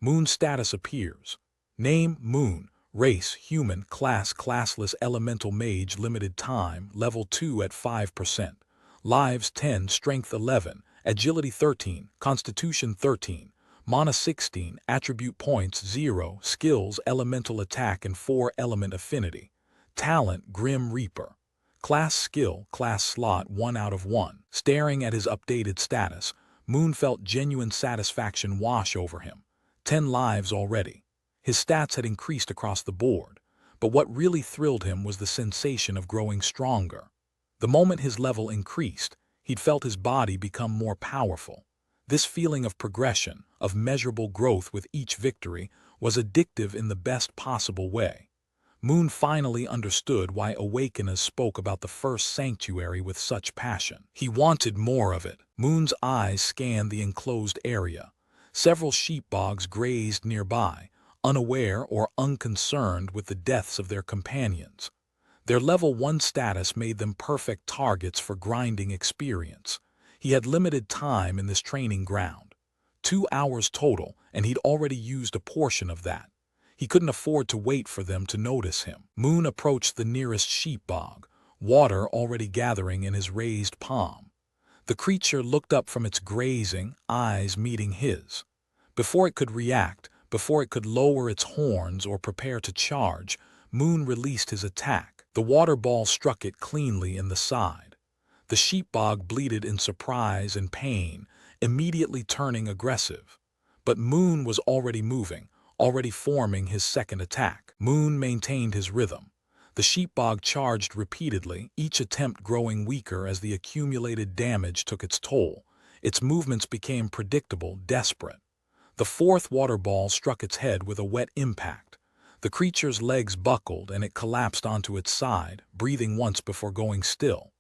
Moon's status appears. Name, Moon. Race, human. Class, classless elemental mage. Limited time, level 2 at 5%. Lives 10, strength 11, agility 13, constitution 13, mana 16, attribute points 0, skills, elemental attack and 4 element affinity. Talent, Grim Reaper. Class skill, class slot 1 out of 1. Staring at his updated status, Moon felt genuine satisfaction wash over him. 10 lives already. His stats had increased across the board, but what really thrilled him was the sensation of growing stronger. The moment his level increased, he'd felt his body become more powerful. This feeling of progression, of measurable growth with each victory, was addictive in the best possible way. Moon finally understood why Awakeners spoke about the first sanctuary with such passion. He wanted more of it. Moon's eyes scanned the enclosed area. Several sheepdogs grazed nearby, unaware or unconcerned with the deaths of their companions. Their level 1 status made them perfect targets for grinding experience. He had limited time in this training ground. 2 hours total, and he'd already used a portion of that. He couldn't afford to wait for them to notice him. Moon approached the nearest sheepdog, water already gathering in his raised palm. The creature looked up from its grazing, eyes meeting his. Before it could react, before it could lower its horns or prepare to charge, Moon released his attack. The water ball struck it cleanly in the side. The sheepdog bleated in surprise and pain, immediately turning aggressive. But Moon was already moving, already forming his second attack. Moon maintained his rhythm. The sheepdog charged repeatedly, each attempt growing weaker as the accumulated damage took its toll. Its movements became predictable, desperate. The fourth water ball struck its head with a wet impact. The creature's legs buckled and it collapsed onto its side, breathing once before going still.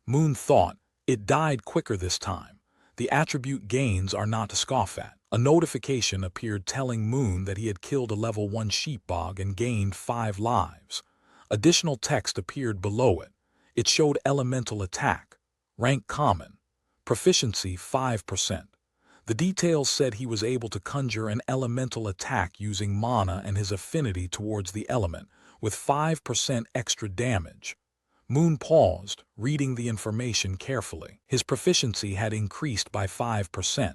Moon thought, it died quicker this time. The attribute gains are not to scoff at. A notification appeared telling Moon that he had killed a level 1 sheepdog and gained 5 lives. Additional text appeared below it. It showed elemental attack, rank common, proficiency 5%. The details said he was able to conjure an elemental attack using mana and his affinity towards the element, with 5% extra damage. Moon paused, reading the information carefully. His proficiency had increased by 5%.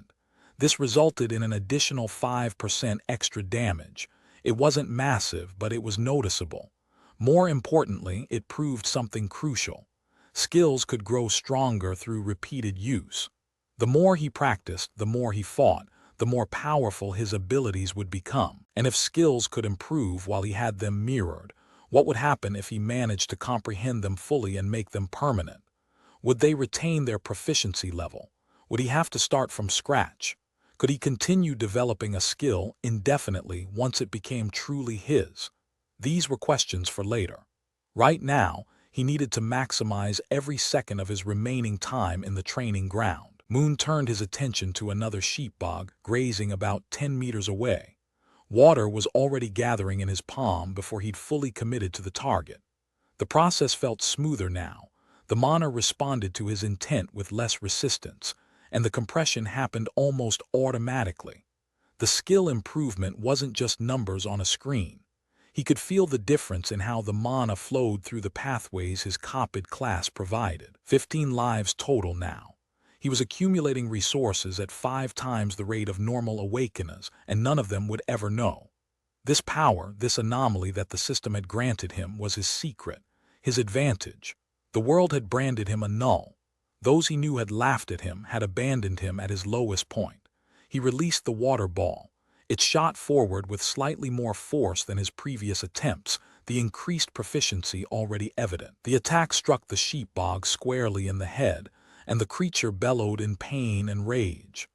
This resulted in an additional 5% extra damage. It wasn't massive, but it was noticeable. More importantly, it proved something crucial. Skills could grow stronger through repeated use. The more he practiced, the more he fought, the more powerful his abilities would become. And if skills could improve while he had them mirrored, what would happen if he managed to comprehend them fully and make them permanent? Would they retain their proficiency level? Would he have to start from scratch? Could he continue developing a skill indefinitely once it became truly his? These were questions for later. Right now, he needed to maximize every second of his remaining time in the training ground. Moon turned his attention to another sheepdog grazing about 10 meters away. Water was already gathering in his palm before he'd fully committed to the target. The process felt smoother now. The mana responded to his intent with less resistance, and the compression happened almost automatically. The skill improvement wasn't just numbers on a screen. He could feel the difference in how the mana flowed through the pathways his copied class provided. 15 lives total now. He was accumulating resources at 5 times the rate of normal Awakeners, and none of them would ever know. This power, this anomaly that the system had granted him, was his secret, his advantage. The world had branded him a Null. Those he knew had laughed at him, had abandoned him at his lowest point. He released the water ball. It shot forward with slightly more force than his previous attempts, the increased proficiency already evident. The attack struck the sheepdog squarely in the head, and the creature bellowed in pain and rage.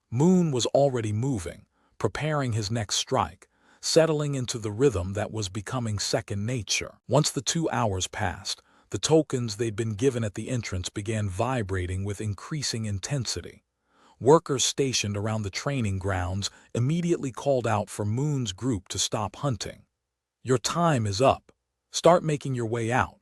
Moon was already moving, preparing his next strike, settling into the rhythm that was becoming second nature. Once the 2 hours passed, the tokens they'd been given at the entrance began vibrating with increasing intensity. Workers stationed around the training grounds immediately called out for Moon's group to stop hunting. Your time is up. Start making your way out.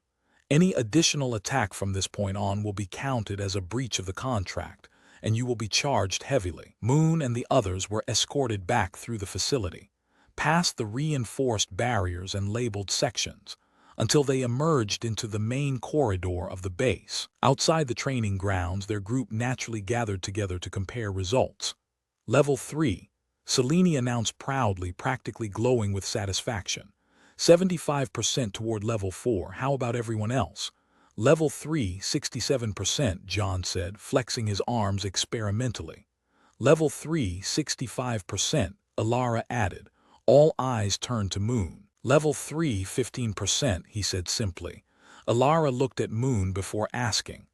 Any additional attack from this point on will be counted as a breach of the contract, and you will be charged heavily. Moon and the others were escorted back through the facility, past the reinforced barriers and labeled sections, until they emerged into the main corridor of the base. Outside the training grounds, their group naturally gathered together to compare results. Level 3, Risaliyah announced proudly, practically glowing with satisfaction. 75% toward Level 4, how about everyone else? Level 3, 67%, John said, flexing his arms experimentally. Level 3, 65%, Alara added. All eyes turned to Moon. Level 3, 15%, he said simply. Alara looked at Moon before asking,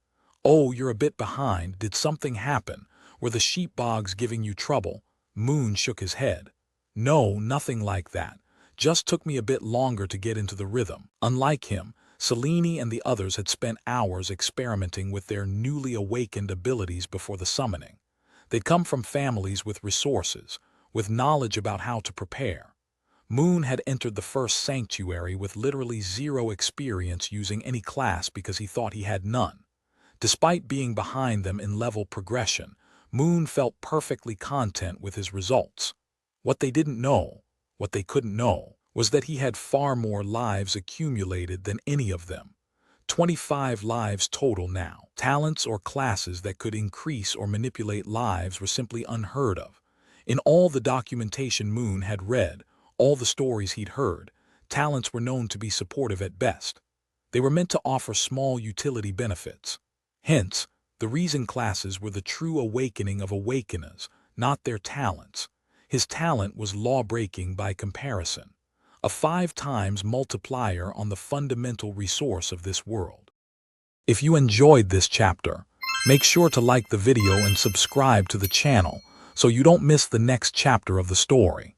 "Oh, you're a bit behind. Did something happen? Were the sheep bogs giving you trouble?" Moon shook his head. "No, nothing like that. Just took me a bit longer to get into the rhythm." Unlike him, Risaliyah and the others had spent hours experimenting with their newly awakened abilities before the summoning. They'd come from families with resources, with knowledge about how to prepare. Moon had entered the first sanctuary with literally zero experience using any class because he thought he had none. Despite being behind them in level progression, Moon felt perfectly content with his results. What they didn't know, what they couldn't know, was that he had far more lives accumulated than any of them. 25 lives total now. Talents or classes that could increase or manipulate lives were simply unheard of. In all the documentation Moon had read, all the stories he'd heard, talents were known to be supportive at best. They were meant to offer small utility benefits. Hence, the reason classes were the true awakening of awakeners, not their talents. His talent was law-breaking by comparison, a 5 times multiplier on the fundamental resource of this world. If you enjoyed this chapter, make sure to like the video and subscribe to the channel so you don't miss the next chapter of the story.